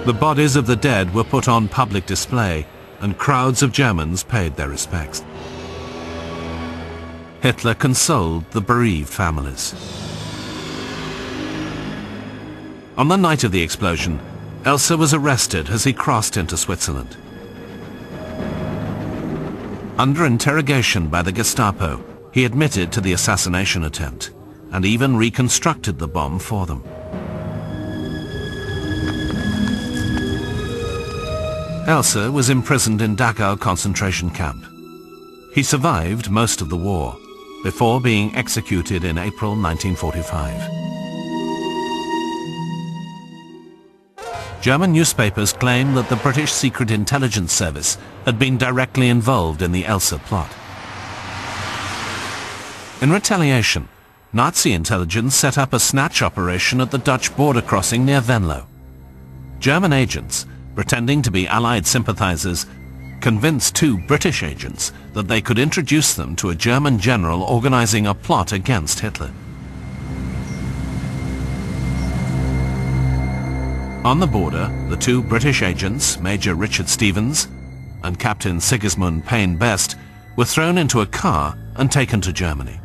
The bodies of the dead were put on public display, and crowds of Germans paid their respects. Hitler consoled the bereaved families. On the night of the explosion, Elsa was arrested as he crossed into Switzerland. Under interrogation by the Gestapo, he admitted to the assassination attempt and even reconstructed the bomb for them. Elsa was imprisoned in Dachau concentration camp. He survived most of the war, before being executed in April 1945. German newspapers claim that the British Secret Intelligence Service had been directly involved in the Elsa plot. In retaliation, Nazi intelligence set up a snatch operation at the Dutch border crossing near Venlo. German agents, pretending to be Allied sympathizers, convinced two British agents that they could introduce them to a German general organizing a plot against Hitler. On the border, the two British agents, Major Richard Stevens and Captain Sigismund Payne Best, were thrown into a car and taken to Germany.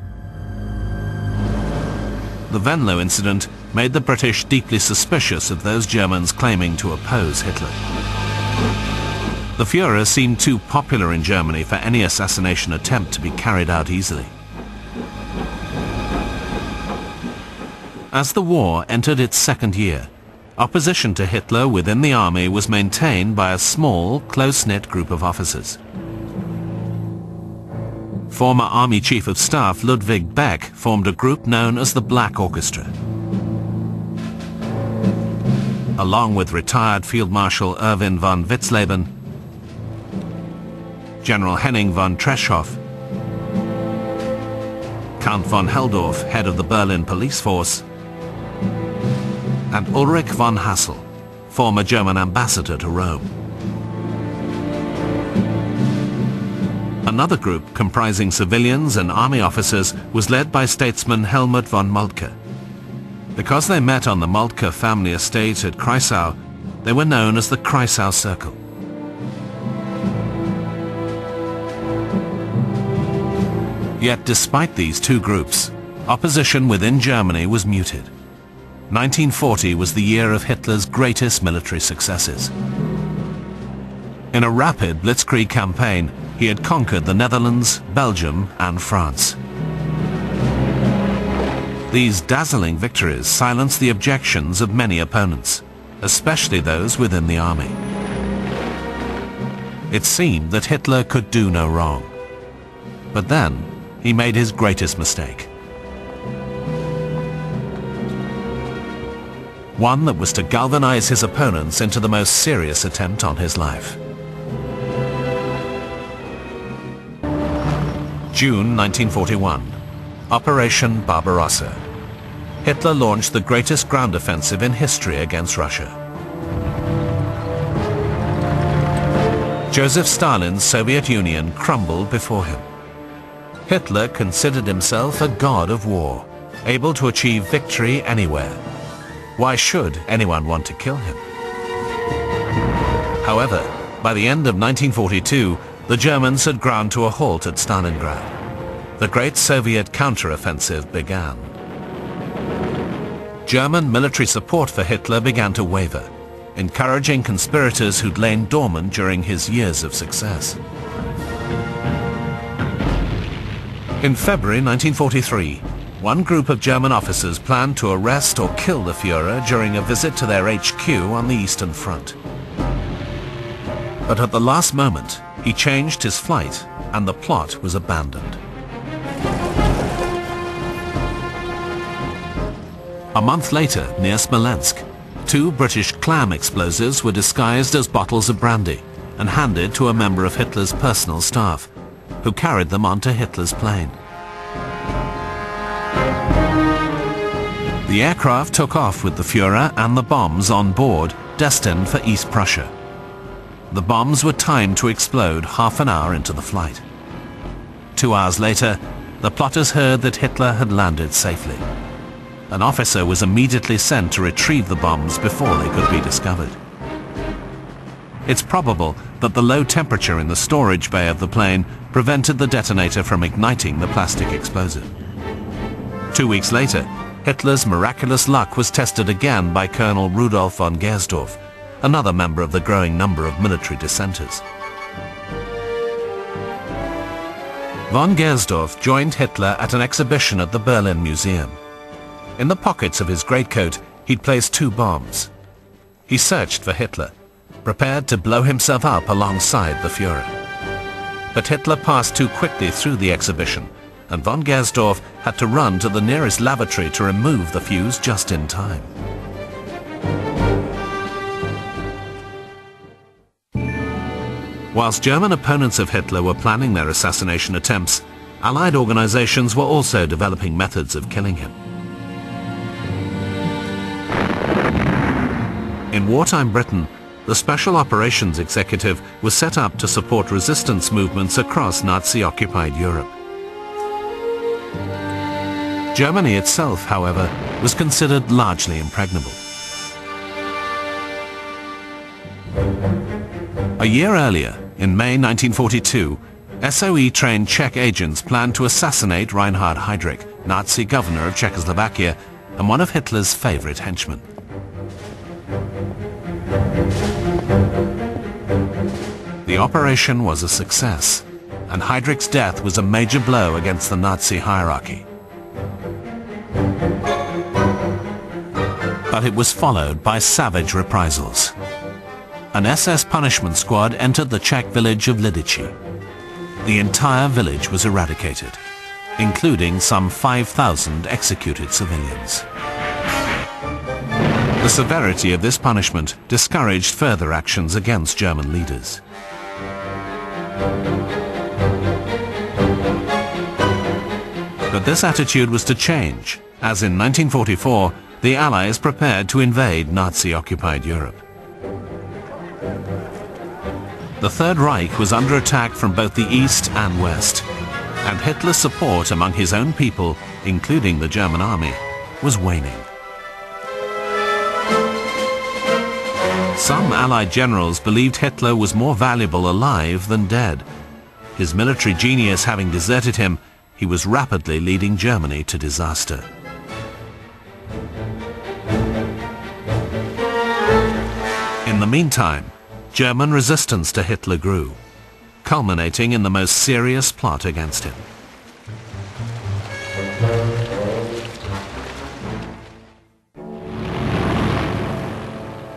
The Venlo incident made the British deeply suspicious of those Germans claiming to oppose Hitler. The Führer seemed too popular in Germany for any assassination attempt to be carried out easily. As the war entered its second year, opposition to Hitler within the army was maintained by a small, close-knit group of officers. Former Army Chief of Staff Ludwig Beck formed a group known as the Black Orchestra. Along with retired Field Marshal Erwin von Witzleben, General Henning von Treschow, Count von Helldorf, head of the Berlin police force, and Ulrich von Hassel, former German ambassador to Rome. Another group comprising civilians and army officers was led by statesman Helmut von Moltke. Because they met on the Moltke family estate at Kreisau, they were known as the Kreisau Circle. Yet despite these two groups, opposition within Germany was muted. 1940 was the year of Hitler's greatest military successes. In a rapid blitzkrieg campaign, he had conquered the Netherlands, Belgium, and France. These dazzling victories silenced the objections of many opponents, especially those within the army. It seemed that Hitler could do no wrong. But then, he made his greatest mistake. One that was to galvanize his opponents into the most serious attempt on his life. June 1941, Operation Barbarossa. Hitler launched the greatest ground offensive in history against Russia. Joseph Stalin's Soviet Union crumbled before him. Hitler considered himself a god of war, able to achieve victory anywhere. Why should anyone want to kill him? However, by the end of 1942, the Germans had ground to a halt at Stalingrad. The great Soviet counteroffensive began. German military support for Hitler began to waver, encouraging conspirators who'd lain dormant during his years of success. In February 1943, one group of German officers planned to arrest or kill the Führer during a visit to their HQ on the Eastern Front. But at the last moment, he changed his flight and the plot was abandoned. A month later, near Smolensk, two British clam explosives were disguised as bottles of brandy and handed to a member of Hitler's personal staff, who carried them onto Hitler's plane. The aircraft took off with the Führer and the bombs on board, destined for East Prussia. The bombs were timed to explode half an hour into the flight. 2 hours later, the plotters heard that Hitler had landed safely. An officer was immediately sent to retrieve the bombs before they could be discovered. It's probable that the low temperature in the storage bay of the plane prevented the detonator from igniting the plastic explosive. 2 weeks later, Hitler's miraculous luck was tested again by Colonel Rudolf von Gersdorf, another member of the growing number of military dissenters. Von Gersdorf joined Hitler at an exhibition at the Berlin Museum. In the pockets of his greatcoat, he'd placed 2 bombs. He searched for Hitler, prepared to blow himself up alongside the Führer. But Hitler passed too quickly through the exhibition, and von Gersdorf had to run to the nearest lavatory to remove the fuse just in time. Whilst German opponents of Hitler were planning their assassination attempts, Allied organizations were also developing methods of killing him. In wartime Britain, the Special Operations Executive was set up to support resistance movements across Nazi-occupied Europe. Germany itself, however, was considered largely impregnable. A year earlier, in May 1942, SOE-trained Czech agents planned to assassinate Reinhard Heydrich, Nazi governor of Czechoslovakia and one of Hitler's favorite henchmen. The operation was a success, and Heydrich's death was a major blow against the Nazi hierarchy. But it was followed by savage reprisals. An SS punishment squad entered the Czech village of Lidice. The entire village was eradicated, including some 5,000 executed civilians. The severity of this punishment discouraged further actions against German leaders. But this attitude was to change, as in 1944, the Allies prepared to invade Nazi-occupied Europe. The Third Reich was under attack from both the East and West, and Hitler's support among his own people, including the German army, was waning. Some Allied generals believed Hitler was more valuable alive than dead. His military genius having deserted him, he was rapidly leading Germany to disaster. In the meantime, German resistance to Hitler grew, culminating in the most serious plot against him.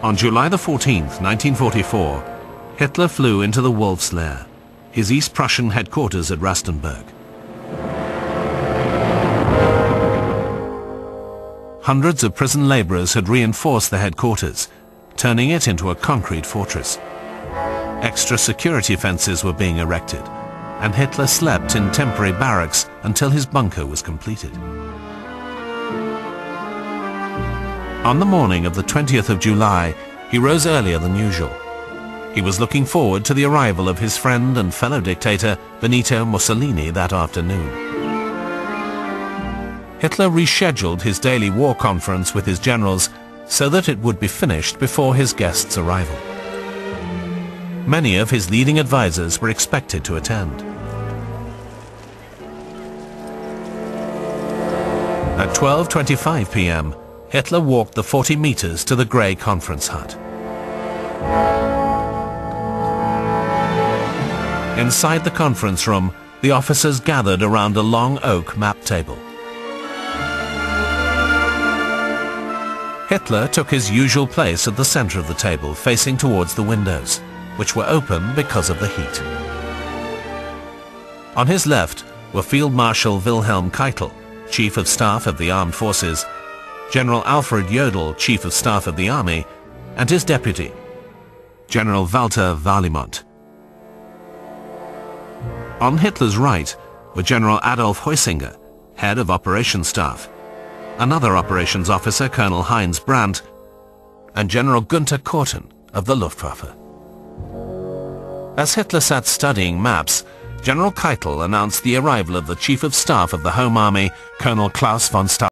On July the 14th, 1944, Hitler flew into the Wolf's Lair, his East Prussian headquarters at Rastenburg. Hundreds of prison laborers had reinforced the headquarters, turning it into a concrete fortress. Extra security fences were being erected, and Hitler slept in temporary barracks until his bunker was completed. On the morning of the 20th of July, he rose earlier than usual. He was looking forward to the arrival of his friend and fellow dictator Benito Mussolini that afternoon. Hitler rescheduled his daily war conference with his generals so that it would be finished before his guest's arrival. Many of his leading advisors were expected to attend. At 12:25 p.m., Hitler walked the 40 meters to the grey conference hut. Inside the conference room, the officers gathered around a long oak map table. Hitler took his usual place at the center of the table, facing towards the windows, which were open because of the heat. On his left were Field Marshal Wilhelm Keitel, Chief of Staff of the Armed Forces, General Alfred Jodl, Chief of Staff of the Army, and his deputy, General Walter Warlimont. On Hitler's right were General Adolph Heusinger, Head of Operations Staff, another operations officer, Colonel Heinz Brandt, and General Günther Korten of the Luftwaffe. As Hitler sat studying maps, General Keitel announced the arrival of the Chief of Staff of the Home Army, Colonel Claus von Stauffenberg.